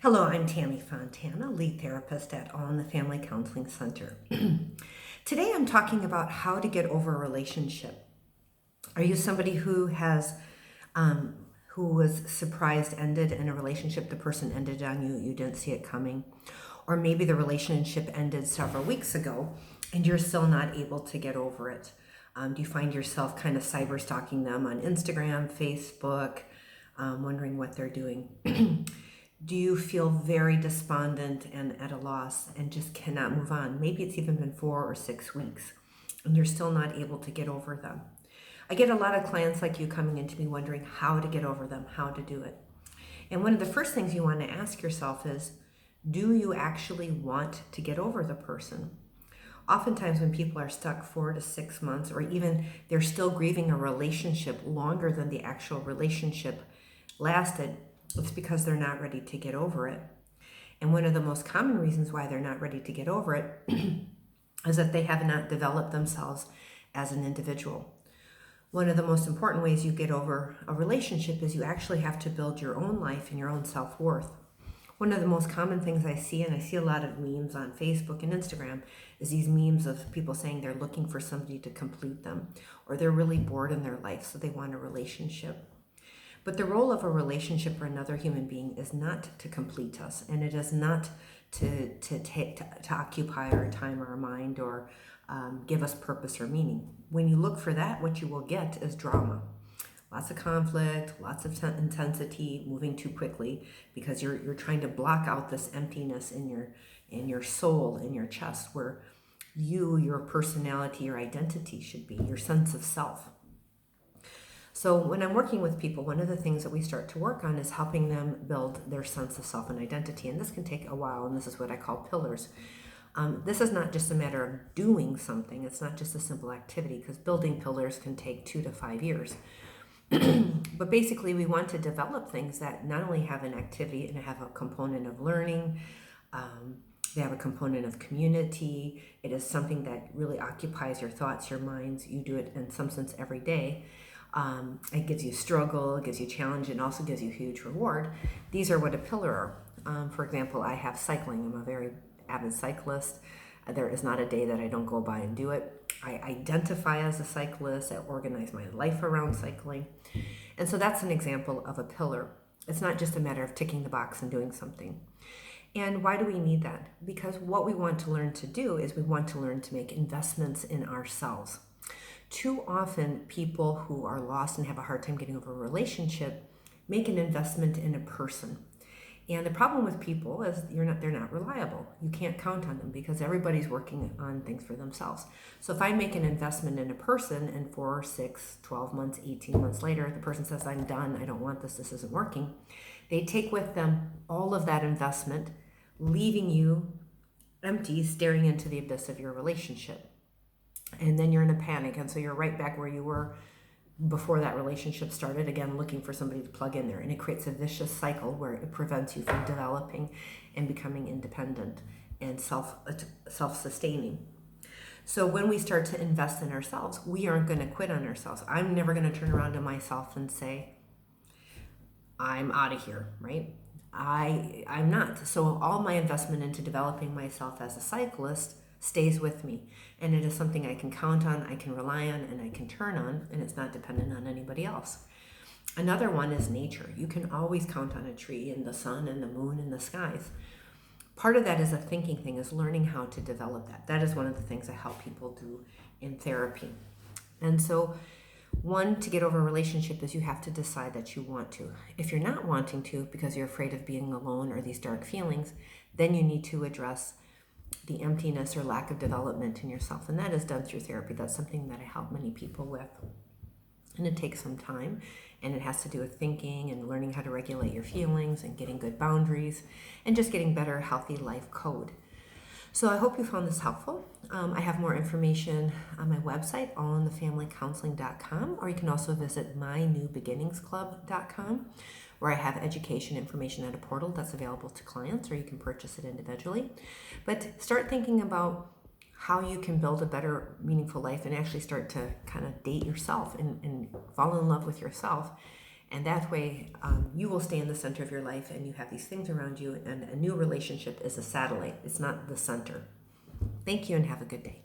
Hello, I'm Tammy Fontana, lead therapist at All in the Family Counseling Center. Today I'm talking about how to get over a relationship. Are you somebody who was surprised ended in a relationship? The person ended on you, you didn't see it coming. Or maybe the relationship ended several weeks ago and you're still not able to get over it. Do you find yourself kind of cyber stalking them on Instagram, Facebook, wondering what they're doing? Do you feel very despondent and at a loss and just cannot move on? Maybe it's even been 4 or 6 weeks and you're still not able to get over them. I get a lot of clients like you coming into me wondering how to get over them, how to do it. And one of the first things you want to ask yourself is, do you actually want to get over the person? Oftentimes when people are stuck 4 to 6 months, or even they're still grieving a relationship longer than the actual relationship lasted, it's because they're not ready to get over it. And one of the most common reasons why they're not ready to get over it is that they have not developed themselves as an individual. One of the most important ways you get over a relationship is you actually have to build your own life and your own self-worth. One of the most common things I see, and I see a lot of memes on Facebook and Instagram, is these memes of people saying they're looking for somebody to complete them, or they're really bored in their life, so they want a relationship. But the role of a relationship for another human being is not to complete us, and it is not to occupy our time or our mind or give us purpose or meaning. When you look for that, what you will get is drama. Lots of conflict, lots of intensity, moving too quickly because you're trying to block out this emptiness in your soul, in your chest, where your personality, your identity should be, your sense of self. So when I'm working with people, one of the things that we start to work on is helping them build their sense of self and identity. And this can take a while, and this is what I call pillars. This is not just a matter of doing something. It's not just a simple activity, because building pillars can take 2 to 5 years. But basically, we want to develop things that not only have an activity and have a component of learning, they have a component of community. It is something that really occupies your thoughts, your minds. You do it in some sense every day. It gives you struggle, it gives you challenge, and also gives you huge reward. These are what a pillar are. For example, I have cycling. I'm a very avid cyclist. There is not a day that I don't go by and do it. I identify as a cyclist. I organize my life around cycling. And so that's an example of a pillar. It's not just a matter of ticking the box and doing something. And why do we need that? Because what we want to learn to do is we want to learn to make investments in ourselves. Too often, people who are lost and have a hard time getting over a relationship make an investment in a person. And the problem with people is they're not reliable. You can't count on them because everybody's working on things for themselves. So if I make an investment in a person and 4, 6, 12 months, 18 months later, the person says, I'm done, I don't want this isn't working, they take with them all of that investment, leaving you empty, staring into the abyss of your relationship. And then you're in a panic, and so you're right back where you were before that relationship started, again looking for somebody to plug in there, and it creates a vicious cycle where it prevents you from developing and becoming independent and self-sustaining. So when we start to invest in ourselves, we aren't going to quit on ourselves. I'm never going to turn around to myself and say, I'm out of here, right? I'm not. So all my investment into developing myself as a cyclist stays with me, and it is something I can count on, I can rely on, and I can turn on, and it's not dependent on anybody else. Another one is nature. You can always count on a tree and the sun and the moon and the skies. Part of that is a thinking thing, is learning how to develop that. That is one of the things I help people do in therapy. And so one, to get over a relationship is you have to decide that you want to. If you're not wanting to because you're afraid of being alone or these dark feelings, then you need to address the emptiness or lack of development in yourself. And that is done through therapy. That's something that I help many people with. And it takes some time, and it has to do with thinking and learning how to regulate your feelings and getting good boundaries and just getting better, healthy life code. So I hope you found this helpful. I have more information on my website, allinthefamilycounseling.com, or you can also visit mynewbeginningsclub.com, where I have education information at a portal that's available to clients, or you can purchase it individually. But start thinking about how you can build a better, meaningful life and actually start to kind of date yourself and fall in love with yourself And that way, you will stay in the center of your life and you have these things around you, and a new relationship is a satellite. It's not the center. Thank you and have a good day.